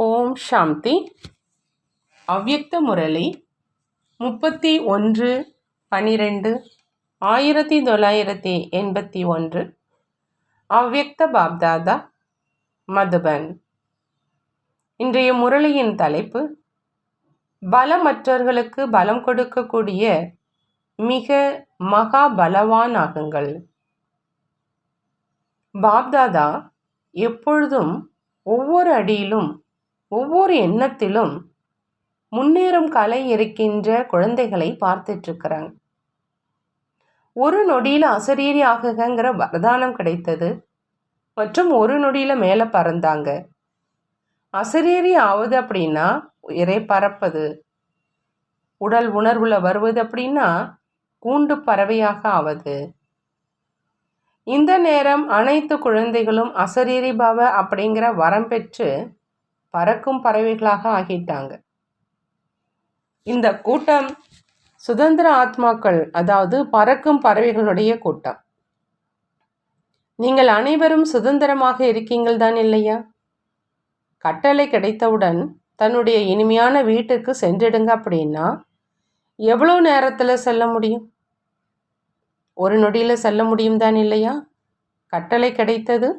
ஓம் சாந்தி. அவ்யக்த முரளி 31/12/1981. அவ்யக்த பாப்தாதா, மதுபன். இன்றைய முரளியின் தலைப்பு பலமற்றவர்களுக்கு பலம் கொடுக்கக்கூடிய மிக மகா பலவான் ஆகுங்கள். பாப்தாதா எப்பொழுதும் ஒவ்வொரு அடியிலும் ஒவ்வொரு எண்ணத்திலும் முன்னேறும் கலை இருக்கின்ற குழந்தைகளை பார்த்துட்டு இருக்கிறாங்க. ஒரு நொடியில் அசரீரி ஆகுங்கிற வரதானம் கிடைத்தது மற்றும் ஒரு நொடியில் மேலே பறந்தாங்க. அசரீரி ஆகுது அப்படின்னா உயரே பறப்பது, உடல் உணர்வுல வருவது அப்படின்னா கூண்டு பறவையாக ஆவது. இந்த நேரம் அனைத்து குழந்தைகளும் அசரீரி பவ அப்படிங்கிற வரம் பெற்று பறக்கும் பறவைகளாக ஆகிட்டாங்க. இந்த கூட்டம் சுதந்திர ஆத்மாக்கள், அதாவது பறக்கும் பறவைகளுடைய கூட்டம். நீங்கள் அனைவரும் சுதந்திரமாக இருக்கீங்கள் தான் இல்லையா? கட்டளை கிடைத்தவுடன் தன்னுடைய இனிமையான வீட்டுக்கு சென்றிடுங்க அப்படின்னா எவ்வளோ நேரத்தில் செல்ல முடியும்? ஒரு நொடியில் செல்ல முடியும் தான் இல்லையா? கட்டளை கிடைத்தது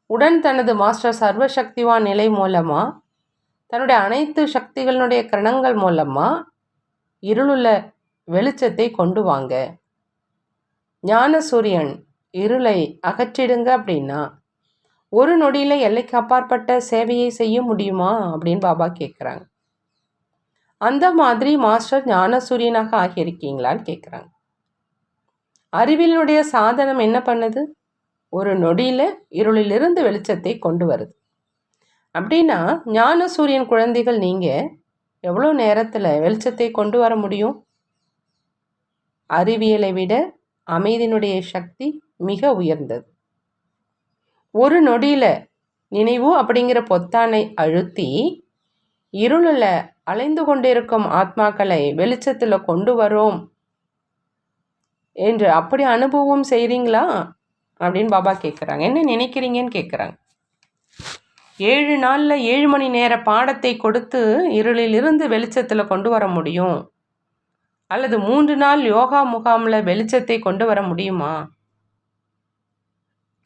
உடன் தனது மாஸ்டர் சர்வசக்திவான் நிலை மூலமாக தன்னுடைய அனைத்து சக்திகளுடைய கிரணங்கள் மூலமாக இருளுள்ள வெளிச்சத்தை கொண்டு வாங்க. ஞான சூரியன் இருளை அகற்றிடுங்க அப்படின்னா ஒரு நொடியில் எல்லைக்கு அப்பாற்பட்ட சேவையை செய்ய முடியுமா அப்படின்னு பாபா கேட்குறாங்க. அந்த மாதிரி மாஸ்டர் ஞான சூரியனாக ஆகியிருக்கீங்களான்னு கேட்குறாங்க. அறிவியலுடைய சாதனம் என்ன பண்ணுது? ஒரு நொடியில் இருளிலிருந்து வெளிச்சத்தை கொண்டு வருது. அப்படின்னா ஞான சூரியன் குழந்தைகள் நீங்கள் எவ்வளோ நேரத்தில் வெளிச்சத்தை கொண்டு வர முடியும்? அறிவியலை விட அமைதியினுடைய சக்தி மிக உயர்ந்தது. ஒரு நொடியில் நினைவு அப்படிங்கிற பொத்தானை அழுத்தி இருளில் அலைந்து கொண்டிருக்கும் ஆத்மாக்களை வெளிச்சத்தில் கொண்டு வரோம் என்று அப்படி அனுபவம் செய்கிறீங்களா அப்படின்னு பாபா கேட்குறாங்க. என்ன நினைக்கிறீங்கன்னு கேட்குறாங்க. 7 நாளில் 7 மணி நேர பாடத்தை கொடுத்து இருளிலிருந்து வெளிச்சத்தில் கொண்டு வர முடியும், அல்லது 3 நாள் யோகா முகாமில் வெளிச்சத்தை கொண்டு வர முடியுமா,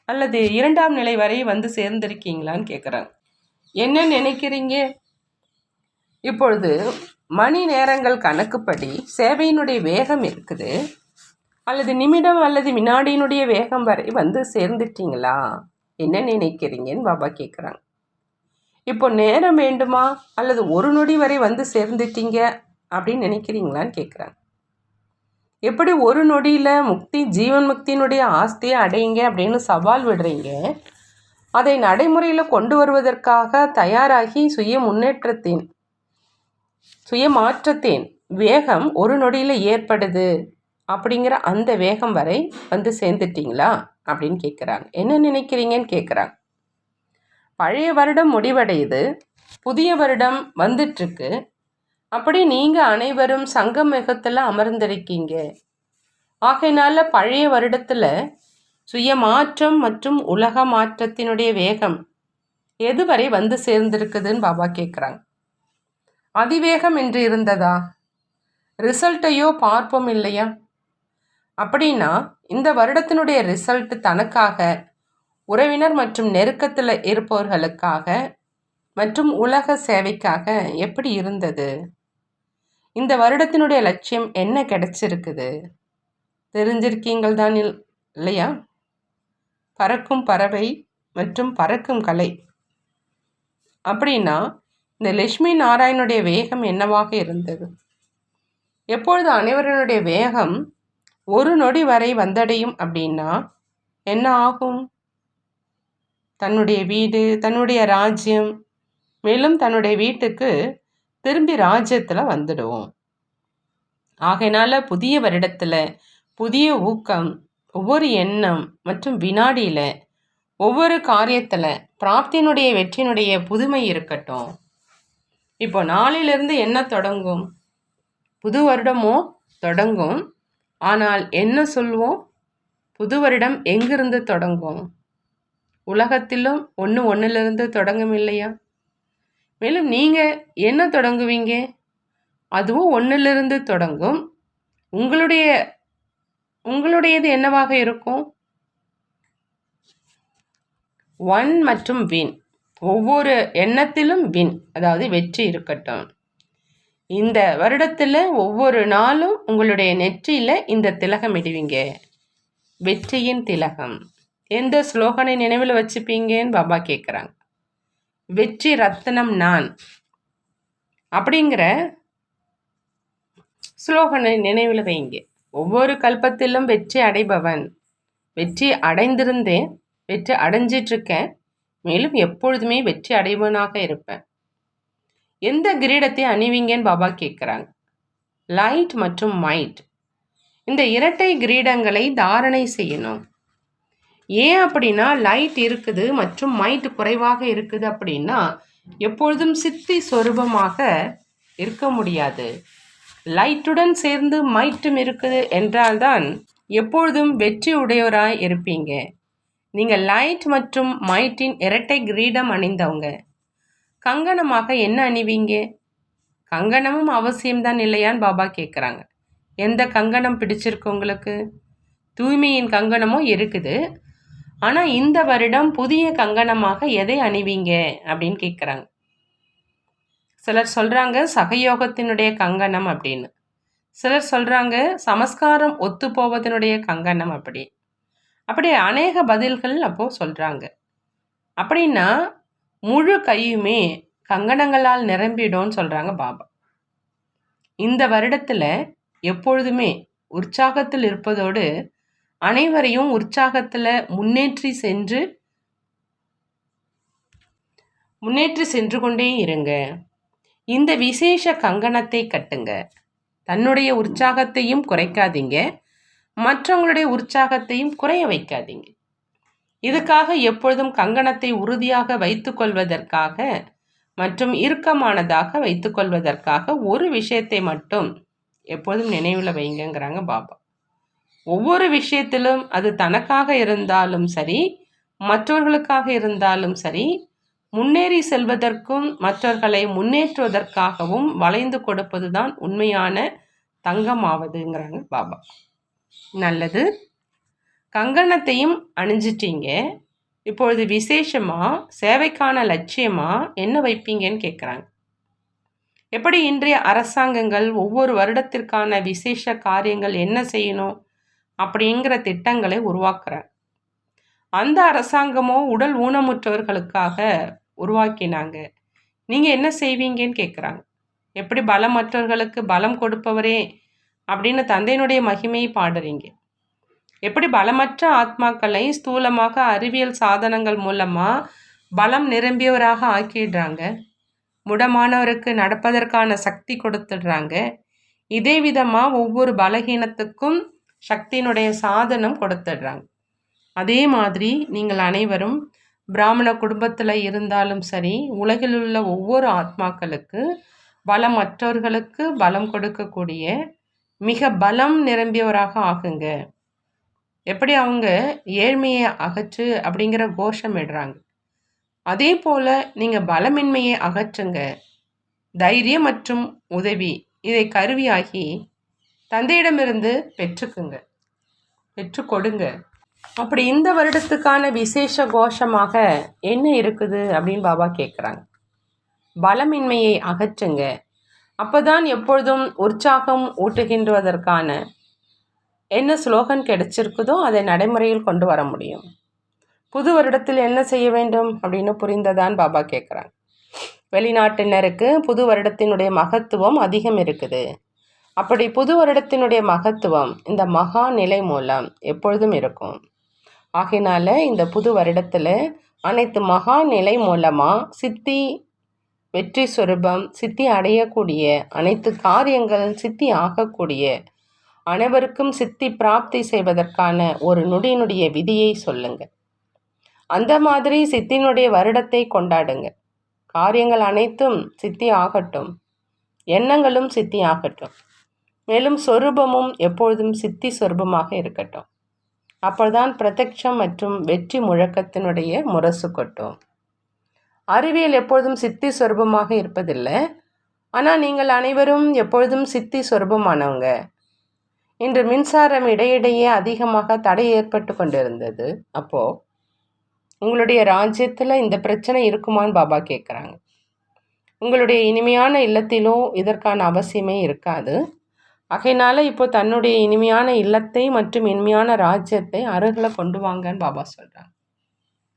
அல்லது 2ஆம் நிலை வரை வந்து சேர்ந்திருக்கீங்களான்னு கேட்குறாங்க. என்ன நினைக்கிறீங்க? இப்பொழுது மணி நேரங்கள் கணக்குப்படி சேவையினுடைய வேகம் இருக்குது, அல்லது நிமிடம் அல்லது வினாடியினுடைய வேகம் வரை வந்து சேர்ந்துட்டீங்களா? என்ன நினைக்கிறீங்கன்னு பாபா கேட்குறாங்க. இப்போ நேரம் வேண்டுமா, அல்லது ஒரு நொடி வரை வந்து சேர்ந்துட்டீங்க அப்படின்னு நினைக்கிறீங்களான்னு கேட்குறாங்க. எப்படி ஒரு நொடியில் முக்தி, ஜீவன் முக்தியினுடைய ஆஸ்தியை அடையுங்க அப்படின்னு சவால் விடுறீங்க, அதை நடைமுறையில் கொண்டு வருவதற்காக தயாராகி சுய மாற்றத்தின் வேகம் ஒரு நொடியில் ஏற்படுது அப்படிங்கிற அந்த வேகம் வரை வந்து சேர்ந்துட்டீங்களா அப்படின்னு கேட்குறாங்க. என்ன நினைக்கிறீங்கன்னு கேட்குறாங்க. பழைய வருடம் முடிவடையுது, புதிய வருடம் வந்துட்டுருக்கு. அப்படி நீங்கள் அனைவரும் சங்கமயுகத்தில் அமர்ந்திருக்கீங்க. ஆகையினால பழைய வருடத்தில் சுய மாற்றம் மற்றும் உலக மாற்றத்தினுடைய வேகம் எதுவரை வந்து சேர்ந்திருக்குதுன்னு பாபா கேட்குறாங்க. அதிவேகம் என்று இருந்ததா? ரிசல்ட்டையோ பார்ப்போம் இல்லையா? அப்படின்னா இந்த வருடத்தினுடைய ரிசல்ட் தனக்காக, உறவினர் மற்றும் நெருக்கத்தில் இருப்பவர்களுக்காக மற்றும் உலக சேவைக்காக எப்படி இருந்தது? இந்த வருடத்தினுடைய லட்சியம் என்ன கிடைச்சிருக்குது? தெரிஞ்சிருக்கீங்கள் தான் இல்லையா? பறக்கும் பறவை மற்றும் பறக்கும் கலை. அப்படின்னா இந்த லட்சுமி நாராயணனுடைய வேகம் என்னவாக இருந்தது? எப்பொழுது அனைவருடைய வேகம் ஒரு நொடி வரை வந்தடையும் அப்படின்னா என்ன ஆகும்? தன்னுடைய வீடு, தன்னுடைய ராஜ்யம், மேலும் தன்னுடைய வீட்டுக்கு திரும்பி ராஜ்யத்தில் வந்துடுவோம். ஆகையினால புதிய வருடத்தில் புதிய ஊக்கம், ஒவ்வொரு எண்ணம் மற்றும் வினாடியில் ஒவ்வொரு காரியத்தில் பிராப்தியினுடைய வெற்றியினுடைய புதுமை இருக்கட்டும். இப்போ நாளிலிருந்து என்ன தொடங்கும்? புது வருடமோ தொடங்கும். ஆனால் என்ன சொல்வோம்? புது வருடம் எங்கிருந்து தொடங்கும்? உலகத்திலும் ஒன்றிலிருந்து தொடங்கும் இல்லையா? மேலும் நீங்கள் என்ன தொடங்குவீங்க? அதுவும் ஒன்றிலிருந்து தொடங்கும். உங்களுடையது என்னவாக இருக்கும்? ஒன் மற்றும் வின். ஒவ்வொரு எண்ணத்திலும் வின், அதாவது வெற்றி இருக்கட்டும். இந்த வருடத்தில் ஒவ்வொரு நாளும் உங்களுடைய நெற்றியில் இந்த திலகம் இடுவீங்க, வெற்றியின் திலகம். எந்த ஸ்லோகனை நினைவில் வச்சுப்பீங்கன்னு பாபா கேட்குறாங்க. வெற்றி ரத்தினம் நான் அப்படிங்கிற ஸ்லோகனை நினைவில் வைங்க. ஒவ்வொரு கல்பத்திலும் வெற்றி அடைபவன், வெற்றி அடைந்திருந்தேன், வெற்றி அடைஞ்சிட்ருக்கேன், மேலும் எப்பொழுதுமே வெற்றி அடைவனாக இருப்பேன். எந்த கிரீடத்தை அணிவீங்கன்னு பாபா கேட்குறாங்க. லைட் மற்றும் மைட், இந்த இரட்டை கிரீடங்களை தாரணை செய்யணும். ஏன் அப்படின்னா, லைட் இருக்குது மற்றும் மைட் குறைவாக இருக்குது அப்படின்னா எப்பொழுதும் சித்தி சொரூபமாக இருக்க முடியாது. லைட்டுடன் சேர்ந்து மைட்டும் இருக்குது என்றால்தான் எப்பொழுதும் வெற்றி உடையவராய் இருப்பீங்க. நீங்கள் லைட் மற்றும் மைட்டின் இரட்டை கிரீடம் அணிந்தவங்க. கங்கணமாக என்ன அணிவீங்க? கங்கணமும் அவசியம்தான் இல்லையான்னு பாபா கேட்குறாங்க. எந்த கங்கணம் பிடிச்சிருக்கு உங்களுக்கு? தூய்மையின் கங்கணமும் இருக்குது. ஆனால் இந்த வருடம் புதிய கங்கணமாக எதை அணிவீங்க அப்படின்னு கேட்குறாங்க. சிலர் சொல்கிறாங்க சகயோகத்தினுடைய கங்கணம் அப்படின்னு, சிலர் சொல்கிறாங்க சமஸ்காரம் ஒத்து போவதனுடைய கங்கணம் அப்படி அநேக பதில்கள் அப்போது சொல்கிறாங்க. அப்படின்னா முழு கையுமே கங்கணங்களால் நிரம்பிடும்னு சொல்கிறாங்க பாபா. இந்த வருடத்தில் எப்பொழுதுமே உற்சாகத்தில் இருப்பதோடு அனைவரையும் உற்சாகத்தில் முன்னேற்றி சென்று கொண்டே இருங்க. இந்த விசேஷ கங்கணத்தை கட்டுங்க. தன்னுடைய உற்சாகத்தையும் குறைக்காதீங்க, மற்றவங்களுடைய உற்சாகத்தையும் குறைய வைக்காதீங்க. இதுக்காக எப்பொழுதும் கங்கணத்தை உறுதியாக வைத்துக்கொள்வதற்காக மற்றும் இறுக்கமானதாக வைத்துக்கொள்வதற்காக ஒரு விஷயத்தை மட்டும் எப்பொழுதும் நினைவில் வைங்கிறாங்க பாபா. ஒவ்வொரு விஷயத்திலும் அது தனக்காக இருந்தாலும் சரி, மற்றவர்களுக்காக இருந்தாலும் சரி, முன்னேறி செல்வதற்கும் மற்றவர்களை முன்னேற்றுவதற்காகவும் வளைந்து கொடுப்பது தான் உண்மையான தங்கமாவதுங்கிறாங்க பாபா. நல்லது, கங்கணத்தையும் அணிஞ்சிட்டீங்க. இப்பொழுது விசேஷமாக சேவைக்கான லட்சியமாக என்ன வைப்பீங்கன்னு கேட்குறாங்க. எப்படி இன்றைய அரசாங்கங்கள் ஒவ்வொரு வருடத்திற்கான விசேஷ காரியங்கள் என்ன செய்யணும் அப்படிங்கிற திட்டங்களை உருவாக்குறாங்க. அந்த அரசாங்கமோ உடல் ஊனமுற்றவர்களுக்காக உருவாக்கினாங்க. நீங்கள் என்ன செய்வீங்கன்னு கேட்குறாங்க. எப்படி பலமற்றவர்களுக்கு பலம் கொடுப்பவரே அப்படின்னு தந்தையினுடைய மகிமையை பாடுறீங்க. எப்படி பலமற்ற ஆத்மாக்களை ஸ்தூலமாக அறிவியல் சாதனங்கள் மூலமாக பலம் நிரம்பியவராக ஆக்கிடுறாங்க. முடமானவருக்கு நடப்பதற்கான சக்தி கொடுத்துடுறாங்க. இதே விதமாக ஒவ்வொரு பலகீனத்துக்கும் சக்தியினுடைய சாதனம் கொடுத்துடுறாங்க. அதே மாதிரி நீங்கள் அனைவரும் பிராமண குடும்பத்தில் இருந்தாலும் சரி, உலகில் உள்ள ஒவ்வொரு ஆத்மாக்களுக்கு பலமற்றவர்களுக்கு பலம் கொடுக்கக்கூடிய மிக பலம் நிரம்பியவராக ஆகுங்க. எப்படி அவங்க ஏழ்மையை அகற்று அப்படிங்கிற கோஷம் இடுறாங்க, அதே போல் நீங்கள் பலமின்மையை அகற்றுங்க. தைரியம் மற்றும் உதவி இதை கருவியாகி தந்தையிடமிருந்து பெற்று கொடுங்க. அப்படி இந்த வருடத்துக்கான விசேஷ கோஷமாக என்ன இருக்குது அப்படின்னு பாபா கேட்குறாங்க. பலமின்மையை அகற்றுங்க. அப்போ தான் எப்பொழுதும் உற்சாகம் ஊட்டுகின்றதற்கான என்ன ஸ்லோகன் கிடைச்சிருக்குதோ அதை நடைமுறையில் கொண்டு வர முடியும். புது வருடத்தில் என்ன செய்ய வேண்டும் அப்படின்னு புரிந்ததான் பாபா கேட்குறாங்க. வெளிநாட்டினருக்கு புது வருடத்தினுடைய மகத்துவம் அதிகம் இருக்குது. அப்படி புது வருடத்தினுடைய மகத்துவம் இந்த மகா நிலை மூலம் எப்பொழுதும் இருக்கும். ஆகையினால இந்த புது வருடத்தில் அனைத்து மகா நிலை மூலமாக சித்தி வெற்றி சொரூபம் சித்தி அடையக்கூடிய அனைத்து காரியங்கள் சித்தி ஆகக்கூடிய அனைவருக்கும் சித்தி பிராப்தி செய்வதற்கான ஒரு நொடியினுடைய விதியை சொல்லுங்க. அந்த மாதிரி சித்தினுடைய வருடத்தை கொண்டாடுங்க. காரியங்கள் அனைத்தும் சித்தி ஆகட்டும், எண்ணங்களும் சித்தி ஆகட்டும், மேலும் சொரூபமும் எப்பொழுதும் சித்தி சொரூபமாக இருக்கட்டும். அப்போதான் பிரத்யக்ஷம் மற்றும் வெற்றி முழக்கத்தினுடைய முரசு கொட்டும். அறிவியல் எப்பொழுதும் சித்தி சொரூபமாக இருப்பதில்லை. ஆனால் நீங்கள் அனைவரும் எப்பொழுதும் சித்தி சொரூபமானவங்க. இன்று மின்சாரம் இடையிடையே அதிகமாக தடை ஏற்பட்டு கொண்டிருந்தது. அப்போது உங்களுடைய ராஜ்யத்தில் இந்த பிரச்சனை இருக்குமான்னு பாபா கேட்குறாங்க. உங்களுடைய இனிமையான இல்லத்திலும் இதற்கான அவசியமே இருக்காது. ஆகையினால இப்போ தன்னுடைய இனிமையான இல்லத்தை மற்றும் இனிமையான ராஜ்யத்தை அருகில் கொண்டு வாங்கன்னு பாபா சொல்கிறாங்க.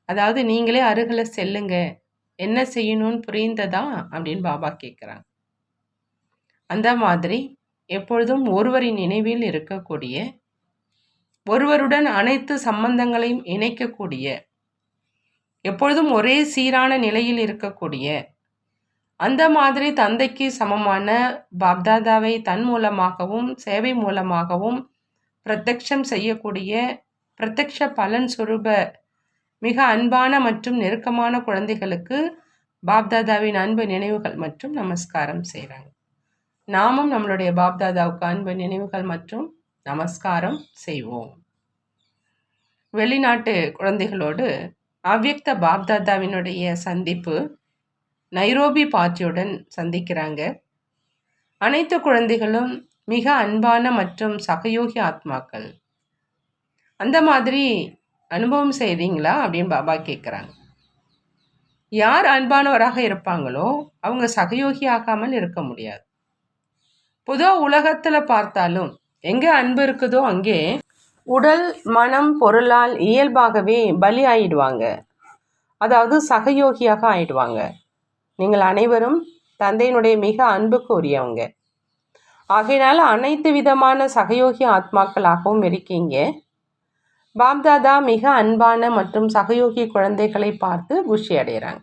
அதாவது நீங்களே அருகில் செல்லுங்க, என்ன செய்யணும்னு புரிந்ததா அப்படின்னு பாபா கேட்குறாங்க. அந்த மாதிரி எப்பொழுதும் ஒருவரின் நினைவில் இருக்கக்கூடிய, ஒருவருடன் அனைத்து சம்பந்தங்களையும் இணைக்கக்கூடிய, எப்பொழுதும் ஒரே சீரான நிலையில் இருக்கக்கூடிய, அந்த மாதிரி தந்தைக்கு சமமான பாப்தாதாவை தன் மூலமாகவும் சேவை மூலமாகவும் பிரத்யக்ஷம் செய்யக்கூடிய பிரத்யக்ஷ பலன் சுரூப மிக அன்பான மற்றும் நெருக்கமான குழந்தைகளுக்கு பாப்தாதாவின் அன்பு நினைவுகள் மற்றும் நமஸ்காரம் செய்கிறாங்க. நாமும் நம்மளுடைய பாப்தாதாவுக்கு அன்பு நினைவுகள் மற்றும் நமஸ்காரம் செய்வோம். வெளிநாட்டு குழந்தைகளோடு அவ்யக்த பாப்தாதாவினுடைய சந்திப்பு நைரோபி பார்ட்டியுடன் சந்திக்கிறாங்க. அனைத்து குழந்தைகளும் மிக அன்பான மற்றும் சகயோகி ஆத்மாக்கள். அந்த மாதிரி அனுபவம் செய்கிறீங்களா அப்படின்னு பாபா கேட்குறாங்க. யார் அன்பானவராக இருப்பாங்களோ அவங்க சகயோகி ஆகாமல் இருக்க முடியாது. பொதுவாக உலகத்தில் பார்த்தாலும் எங்கே அன்பு இருக்குதோ அங்கே உடல் மனம் பொருளால் இயல்பாகவே பலி ஆயிடுவாங்க. அதாவது சகயோகியாக ஆயிடுவாங்க. நீங்கள் அனைவரும் தந்தையினுடைய மிக அன்புக்கு உரியவங்க. ஆகையினால அனைத்து விதமான சகயோகி ஆத்மாக்களாகவும் இருக்கீங்க. பாப்தாதா மிக அன்பான மற்றும் சகயோகி குழந்தைகளை பார்த்து குஷி அடைகிறாங்க.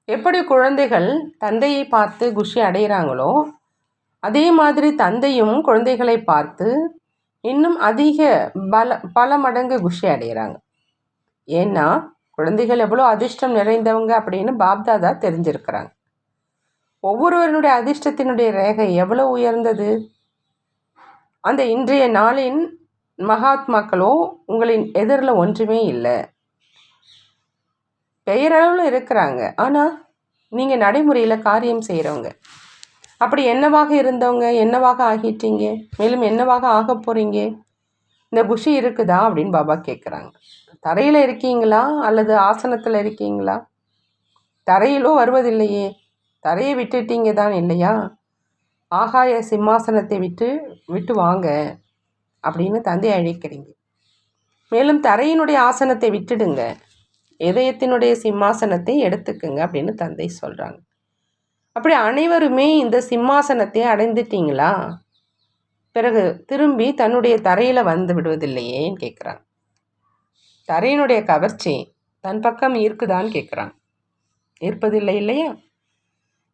எப்படி குழந்தைகள் தந்தையை பார்த்து குஷி அடைகிறாங்களோ அதே மாதிரி தந்தையும் குழந்தைகளை பார்த்து இன்னும் அதிக பல மடங்கு குஷி அடைகிறாங்க. ஏன்னா குழந்தைகள் எவ்வளோ அதிர்ஷ்டம் நிறைந்தவங்க அப்படின்னு பாப்தாதா தெரிஞ்சிருக்கிறாங்க. ஒவ்வொருவருடைய அதிர்ஷ்டத்தினுடைய ரேகை எவ்வளோ உயர்ந்தது. அந்த இன்றைய நாளின் மகாத்மாக்களோ உங்களின் எதிரில் ஒன்றுமே இல்லை. பெயரளவில் இருக்கிறாங்க, ஆனால் நீங்கள் நடைமுறையில் காரியம் செய்கிறவங்க. அப்படி என்னவாக இருந்தவங்க என்னவாக ஆகிட்டீங்க, மேலும் என்னவாக ஆக போகிறீங்க, இந்த குஷி இருக்குதா அப்படின்னு பாபா கேட்குறாங்க. தரையில் இருக்கீங்களா அல்லது ஆசனத்தில் இருக்கீங்களா? தரையிலோ வருவதில்லையே, தரையை விட்டுட்டீங்க தான் இல்லையா? ஆகாய சிம்மாசனத்தை விட்டு வாங்க அப்படின்னு தந்தை அழைக்கிறீங்க. மேலும் தரையினுடைய ஆசனத்தை விட்டுடுங்க, இதயத்தினுடைய சிம்மாசனத்தை எடுத்துக்குங்க அப்படின்னு தந்தை சொல்கிறாங்க. அப்படி அனைவருமே இந்த சிம்மாசனத்தை அடைந்துட்டீங்களா? பிறகு திரும்பி தன்னுடைய தரையில் வந்து விடுவதில்லையேன்னு கேட்குறாங்க. தரையினுடைய கவர்ச்சி தன் பக்கம் இருக்குதான்னு கேட்குறாங்க. இருப்பதில்லை இல்லையா?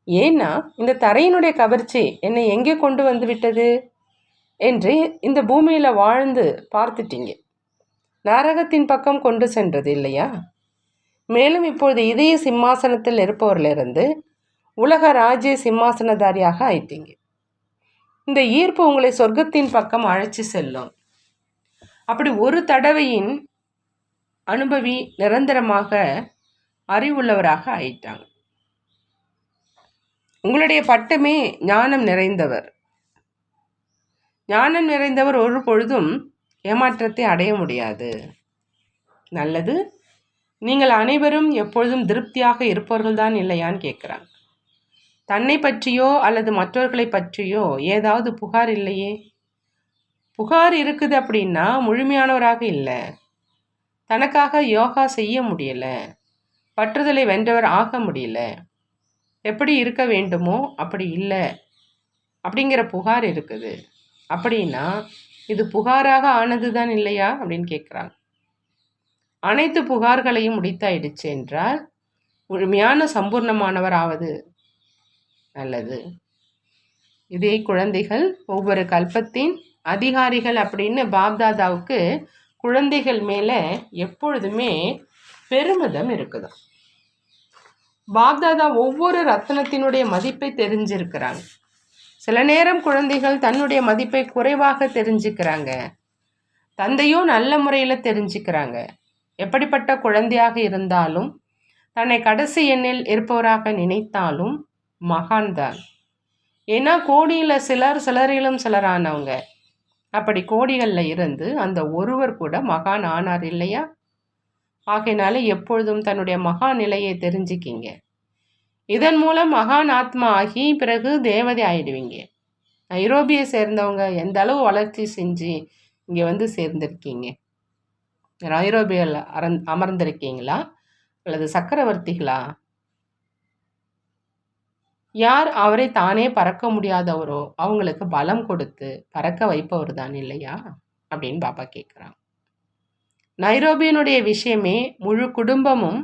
ஏன்னா இந்த தரையினுடைய கவர்ச்சி என்னை எங்கே கொண்டு வந்து விட்டது என்று இந்த பூமியில் வாழ்ந்து பார்த்துட்டீங்க. நரகத்தின் பக்கம் கொண்டு சென்றது இல்லையா? மேலும் இப்பொழுது இதய சிம்மாசனத்தில் இருப்பவரிலிருந்து உலக ராஜ்ய சிம்மாசனதாரியாக ஆயிட்டீங்க. இந்த ஈர்ப்பு உங்களை சொர்க்கத்தின் பக்கம் அழைச்சி செல்லும். அப்படி ஒரு தடவையின் அனுபவி நிரந்தரமாக அறிவுள்ளவராக ஆயிட்டாங்க. உங்களுடைய பட்டமே ஞானம் நிறைந்தவர். ஞானம் நிறைந்தவர் ஒரு பொழுதும் ஏமாற்றத்தை அடைய முடியாது. நல்லது, நீங்கள் அனைவரும் எப்பொழுதும் திருப்தியாக இருப்பவர்கள்தான் இல்லையான்னு கேட்குறாங்க. தன்னை பற்றியோ அல்லது மற்றவர்களை பற்றியோ ஏதாவது புகார் இல்லையே. புகார் இருக்குது அப்படின்னா முழுமையானவராக இல்லை. தனக்காக யோகா செய்ய முடியலை, பற்றுதலை வென்றவர் ஆக முடியல, எப்படி இருக்க வேண்டுமோ அப்படி இல்லை அப்படிங்கிற புகார் இருக்குது. அப்படின்னா இது புகாராக ஆனது தான் இல்லையா அப்படின்னு கேட்குறாங்க. அனைத்து புகார்களையும் முடித்தாயிடுச்சு என்றால் முழுமையான சம்பூர்ணமானவர் ஆவது நல்லது. இதே குழந்தைகள் ஒவ்வொரு கல்பத்தின் அதிகாரிகள் அப்படின்னு பாப்தாதாவுக்கு குழந்தைகள் மேலே எப்பொழுதுமே பெருமிதம் இருக்குது. பாப்தாதா ஒவ்வொரு ரத்தினத்தினுடைய மதிப்பை தெரிஞ்சிருக்கிறாங்க. சில நேரம் குழந்தைகள் தன்னுடைய மதிப்பை குறைவாக தெரிஞ்சுக்கிறாங்க. தந்தையும் நல்ல முறையில் தெரிஞ்சுக்கிறாங்க. எப்படிப்பட்ட குழந்தையாக இருந்தாலும் தன்னை கடைசி எண்ணில் இருப்பவராக நினைத்தாலும் மகான்தான். ஏன்னா கோடியில் சிலரிலும் சிலரானவங்க. அப்படி கோடிகளில் இருந்து அந்த ஒருவர் கூட மகான் ஆனார் இல்லையா? ஆகையினால எப்பொழுதும் தன்னுடைய மகா நிலையை தெரிஞ்சுக்கிங்க. இதன் மூலம் மகான் ஆத்மா ஆகி பிறகு தேவதை ஆயிடுவீங்க. ஐரோப்பியை சேர்ந்தவங்க எந்த அளவு வளர்ச்சி செஞ்சு இங்கே வந்து சேர்ந்திருக்கீங்க? ஐரோப்பியில் அமர்ந்திருக்கீங்களா அல்லது சக்கரவர்த்திகளா? யார் அவரை தானே பறக்க முடியாதவரோ அவங்களுக்கு பலம் கொடுத்து பறக்க வைப்பவர் தான் இல்லையா அப்படின்னு பாபா கேட்குறாங்க. நைரோபியனுடைய விஷயமே முழு குடும்பமும்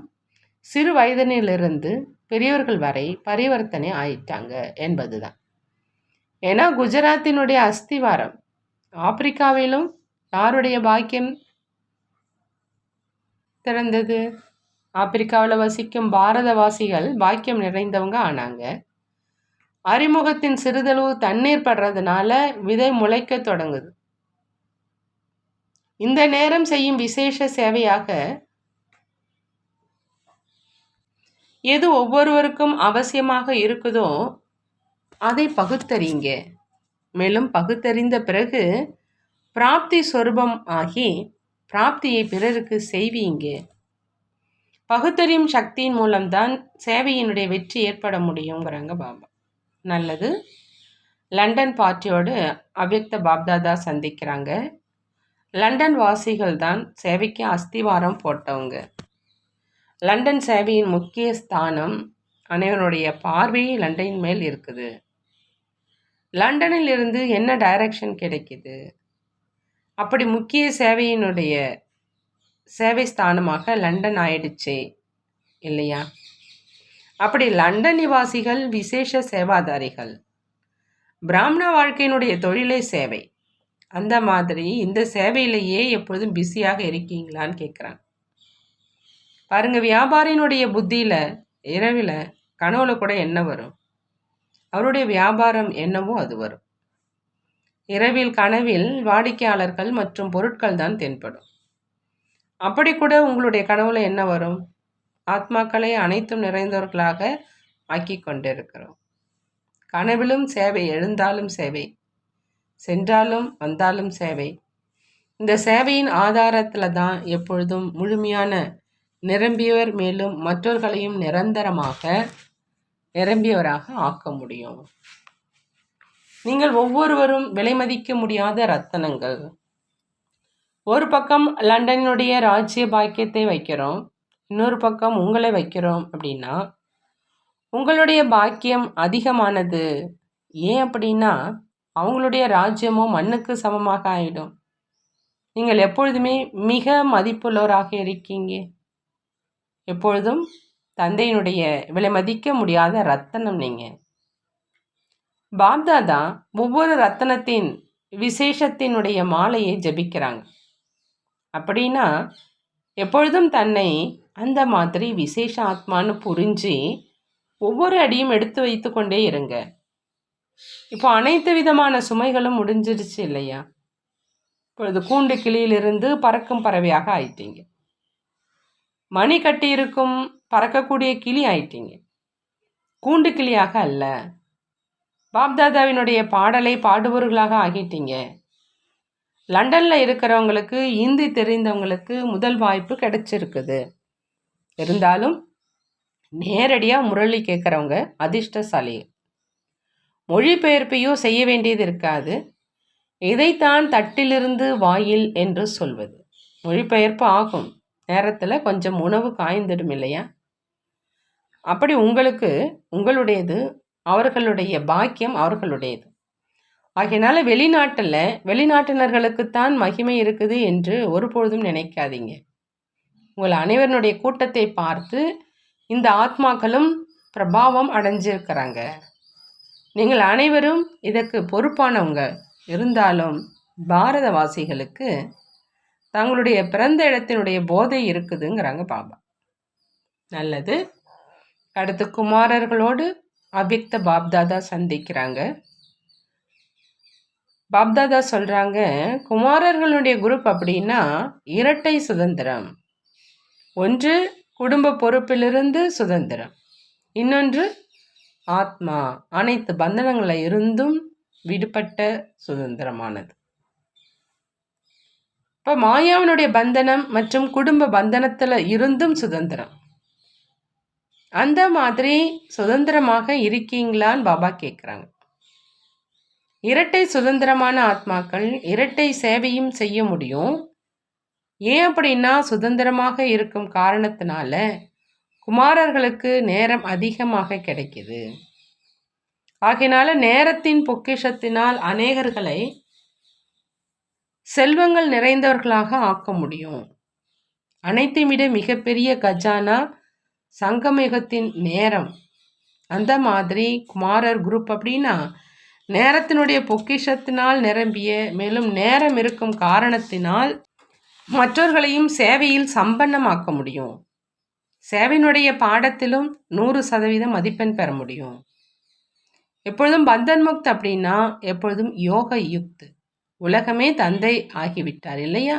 சிறு வயதினிலிருந்து பெரியவர்கள் வரை பரிவர்த்தனை ஆயிட்டாங்க என்பதுதான். ஏன்னா குஜராத்தினுடைய அஸ்திவாரம் ஆப்பிரிக்காவிலும் யாருடைய பாக்கியம் திறந்தது? ஆப்பிரிக்காவில் வசிக்கும் பாரதவாசிகள் பாக்கியம் நிறைந்தவங்க ஆனாங்க. அறிமுகத்தின் சிறிதளவு தண்ணீர் படுறதுனால விதை முளைக்க தொடங்குது. இந்த நேரம் செய்யும் விசேஷ சேவையாக எது ஒவ்வொருவருக்கும் அவசியமாக இருக்குதோ அதை பகுத்தறிங்க. மேலும் பகுத்தறிந்த பிறகு பிராப்தி சொரூபம் ஆகி பிராப்தியை பிறருக்கு செய்வீங்க. பகுத்தறியும் சக்தியின் மூலம்தான் சேவையினுடைய வெற்றி ஏற்பட முடியுங்கிறாங்க பாபா. நல்லது. லண்டன் பார்ட்டியோடு அவ்யக்த பாப்தாதா சந்திக்கிறாங்க. லண்டன் வாசிகள் தான் சேவைக்கு அஸ்திவாரம் போட்டவங்க. லண்டன் சேவையின் முக்கிய ஸ்தானம் அனைவருடைய பார்வை லண்டனின் மேல் இருக்குது. லண்டனில் இருந்து என்ன டைரக்ஷன் கிடைக்குது? அப்படி முக்கிய சேவையினுடைய சேவை ஸ்தானமாக லண்டன் ஆயிடுச்சே இல்லையா? அப்படி லண்டன் நிவாசிகள் விசேஷ சேவாதாரிகள். பிராமண வாழ்க்கையினுடைய தொழிலே சேவை. அந்த மாதிரி இந்த சேவையிலேயே எப்பொழுதும் பிஸியாக இருக்கீங்களான்னு கேட்குறாங்க. பாருங்க, வியாபாரியினுடைய புத்தியில் இரவில் கனவுல கூட என்ன வரும்? அவருடைய வியாபாரம் என்னவோ அது வரும். இரவில் கனவில் வாடிக்கையாளர்கள் மற்றும் பொருட்கள் தான் தென்படும். அப்படி கூட உங்களுடைய கனவுல என்ன வரும்? ஆத்மாக்களை அனைத்தும் நிறைந்தவர்களாக ஆக்கி கொண்டிருக்கிறோம். கனவிலும் சேவை, எழுந்தாலும் சேவை, சென்றாலும் வந்தாலும் சேவை. இந்த சேவையின் ஆதாரத்தில் தான் எப்பொழுதும் முழுமையான நிரம்பியவர், மேலும் மற்றவர்களையும் நிரந்தரமாக நிரம்பியவராக ஆக்க முடியும். நீங்கள் ஒவ்வொருவரும் விலை மதிக்க முடியாத ரத்தனங்கள். ஒரு பக்கம் லண்டனுடைய ராஜ்ய பாக்கியத்தை வைக்கிறோம், இன்னொரு பக்கம் உங்களை வைக்கிறோம். அப்படின்னா உங்களுடைய பாக்கியம் அதிகமானது. ஏன் அப்படின்னா அவங்களுடைய ராஜ்யமும் மண்ணுக்கு சமமாக ஆயிடும். நீங்கள் எப்பொழுதுமே மிக மதிப்புள்ளவராக இருக்கீங்க. எப்பொழுதும் தந்தையினுடைய விலை மதிக்க முடியாத ரத்தனம் நீங்கள். பாப்தாதா ஒவ்வொரு ரத்தனத்தின் விசேஷத்தினுடைய மாலையை ஜபிக்கிறாங்க. அப்படின்னா எப்பொழுதும் தன்னை அந்த மாதிரி விசேஷ ஆத்மான்னு புரிஞ்சு ஒவ்வொரு அடியும் எடுத்து வைத்து கொண்டே இருங்க. இப்போ அனைத்து விதமான சுமைகளும் முடிஞ்சிருச்சு இல்லையா? இப்பொழுது கூண்டு கிளியிலிருந்து பறக்கும் பறவையாக ஆயிட்டீங்க. மணி கட்டி இருக்கும் பறக்கக்கூடிய கிளி ஆயிட்டீங்க. கூண்டு கிளியாக அல்ல. பாப்தாதாவினுடைய பாடலை பாடுபவர்களாக ஆகிட்டீங்க. லண்டனில் இருக்கிறவங்களுக்கு, இந்தி தெரிந்தவங்களுக்கு முதல் வாய்ப்பு கிடைச்சிருக்குது. இருந்தாலும் நேரடியாக முரளி கேட்குறவங்க அதிர்ஷ்டசாலி. மொழிபெயர்ப்பையோ செய்ய வேண்டியது இருக்காது. இதைத்தான் தட்டிலிருந்து வாயில் என்று சொல்வது. மொழிபெயர்ப்பு ஆகும் நேரத்தில் கொஞ்சம் உணவு காய்ந்திடும் இல்லையா? அப்படி உங்களுக்கு உங்களுடையது, அவர்களுடைய பாக்கியம் அவர்களுடையது. ஆகையினால வெளிநாட்டினர்களுக்குத்தான் மகிமை இருக்குது என்று ஒருபொழுதும் நினைக்காதீங்க. உங்கள் அனைவருடைய கூட்டத்தை பார்த்து இந்த ஆத்மாக்களும் பிரபாவம் அடைஞ்சிருக்கிறாங்க. நீங்கள் அனைவரும் இதற்கு பொறுப்பானவங்க. இருந்தாலும் பாரதவாசிகளுக்கு தங்களுடைய பிறந்த இடத்தினுடைய போதை இருக்குதுங்கிறாங்க பாபா. நல்லது. அடுத்து குமாரர்களோடு அவ்யக்த பாப்தாதா சந்திக்கிறாங்க. பாப்தாதா சொல்கிறாங்க, குமாரர்களுடைய குரூப் அப்படின்னா இரட்டை சுதந்திரம். ஒன்று குடும்ப பொறுப்பிலிருந்து சுதந்திரம். இன்னொன்று ஆத்மா அனைத்து பந்தனங்களை இருந்தும் விடுபட்ட சுதந்திரமானது. இப்போ மாயாவினுடைய பந்தனம் மற்றும் குடும்ப பந்தனத்தில் இருந்தும் சுதந்திரம். அந்த மாதிரி சுதந்திரமாக இருக்கீங்களான்னு பாபா கேட்குறாங்க. இரட்டை சுதந்திரமான ஆத்மாக்கள் இரட்டை சேவையும் செய்ய முடியும். ஏன் அப்படின்னா சுதந்திரமாக இருக்கும் காரணத்தினால குமாரர்களுக்கு நேரம் அதிகமாக கிடைக்குது. ஆகையினால நேரத்தின் பொக்கிஷத்தினால் அநேகர்களை செல்வங்கள் நிறைந்தவர்களாக ஆக்க முடியும். அனைத்தையும் விட மிகப்பெரிய கஜானா சங்கமயுகத்தின் நேரம். அந்த மாதிரி குமாரர் குரூப் அப்படின்னா நேரத்தினுடைய பொக்கிஷத்தினால் நிரம்பிய, மேலும் நேரம் இருக்கும் காரணத்தினால் மற்றவர்களையும் சேவையில் சம்பன்னமாக்க முடியும். சேவையினுடைய பாடத்திலும் 100% மதிப்பெண் பெற முடியும். எப்பொழுதும் பந்தன் முக்த் அப்படின்னா எப்பொழுதும் யோக யுக்த். உலகமே தந்தை ஆகிவிட்டார் இல்லையா?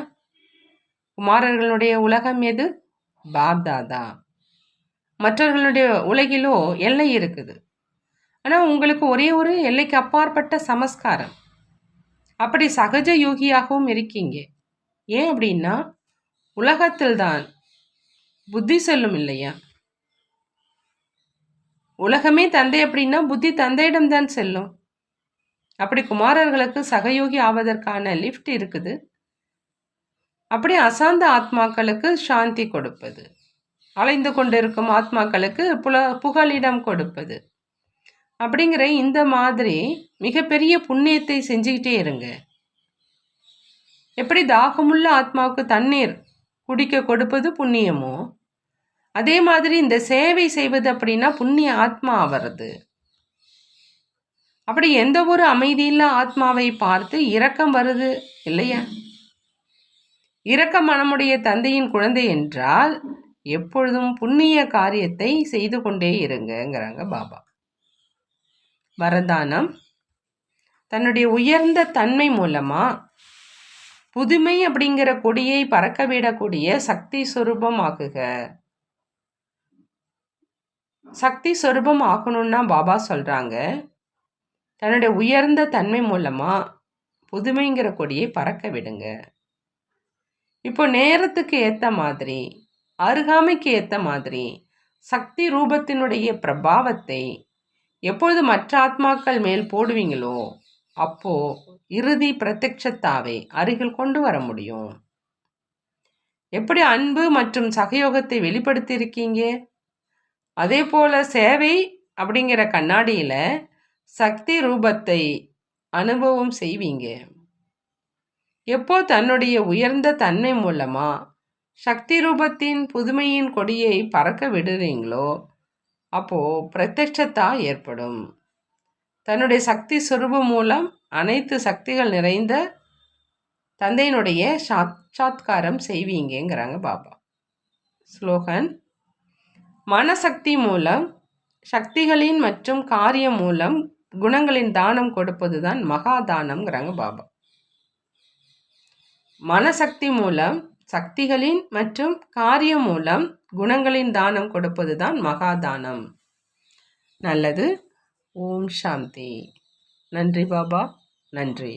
குமாரர்களுடைய உலகம் எது? பாப்தாதா. மற்றவர்களுடைய உலகிலோ எல்லை இருக்குது. ஆனால் உங்களுக்கு ஒரே ஒரு எல்லைக்கு அப்பாற்பட்ட சமஸ்காரம். அப்படி சகஜ யோகியாகவும் இருக்கீங்க. ஏன் அப்படின்னா உலகத்தில்தான் புத்தி செல்லும் இல்லையா? உலகமே தந்தை அப்படின்னா புத்தி தந்தையிடம்தான் செல்லும். அப்படி குமாரர்களுக்கு சகயோகி ஆவதற்கான லிஃப்ட் இருக்குது. அப்படி அசாந்த ஆத்மாக்களுக்கு சாந்தி கொடுப்பது, அலைந்து கொண்டிருக்கும் ஆத்மாக்களுக்கு புகலிடம் கொடுப்பது, அப்படிங்கிற இந்த மாதிரி மிகப்பெரிய புண்ணியத்தை செஞ்சுக்கிட்டே இருங்க. எப்படி தாகமுள்ள ஆத்மாவுக்கு தண்ணீர் குடிக்க கொடுப்பது புண்ணியமோ, அதே மாதிரி இந்த சேவை செய்வது அப்படின்னா புண்ணிய ஆத்மா ஆவது. அப்படி எந்த ஒரு அமைதியில்லா ஆத்மாவை பார்த்து இரக்கம் வருது இல்லையா? இரக்க மனமுடைய தந்தையின் குழந்தை என்றால் எப்பொழுதும் புண்ணிய காரியத்தை செய்து கொண்டே இருங்கிறாங்க பாபா. வரதானம் தன்னுடைய உயர்ந்த தன்மை மூலமா புதுமை அப்படிங்கிற கொடியை பறக்க விடக்கூடிய சக்தி சொரூபம் ஆகுக. சக்தி சொரூபம் ஆகணும்னா பாபா சொல்றாங்க, தன்னுடைய உயர்ந்த தன்மை மூலமா புதுமைங்கிற கொடியை பறக்க விடுங்க. இப்போ நேரத்துக்கு ஏற்ற மாதிரி, அருகாமைக்கு ஏற்ற மாதிரி சக்தி ரூபத்தினுடைய பிரபாவத்தை எப்பொழுது மற்ற ஆத்மாக்கள் மேல் போடுவீங்களோ அப்போ இறுதி பிரத்யட்சத்தாவை அருகில் கொண்டு வர முடியும். எப்படி அன்பு மற்றும் சகயோகத்தை வெளிப்படுத்தி இருக்கீங்க, அதே போல சேவை அப்படிங்கிற கண்ணாடியில சக்தி ரூபத்தை அனுபவம் செய்வீங்க. எப்போ தன்னுடைய உயர்ந்த தன்மை மூலமா சக்தி ரூபத்தின் புதுமையின் கொடியை பறக்க விடுறீங்களோ அப்போ பிரத்யட்சத்தா ஏற்படும். தன்னுடைய சக்தி சொரூபம் மூலம் அனைத்து சக்திகள் நிறைந்த தந்தையினுடைய சாட்சாத்காரம் செய்வீங்கிறாங்க பாபா. ஸ்லோகன்: மனசக்தி மூலம் சக்திகளின் மற்றும் காரியம் மூலம் குணங்களின் தானம் கொடுப்பது தான் மகாதானம்ங்கிறாங்க பாபா. மனசக்தி மூலம் சக்திகளின் மற்றும் காரியம் மூலம் குணங்களின் தானம் கொடுப்பது தான் மகாதானம். நல்லது. ஓம் சாந்தி. நன்றி பாபா, நன்றி.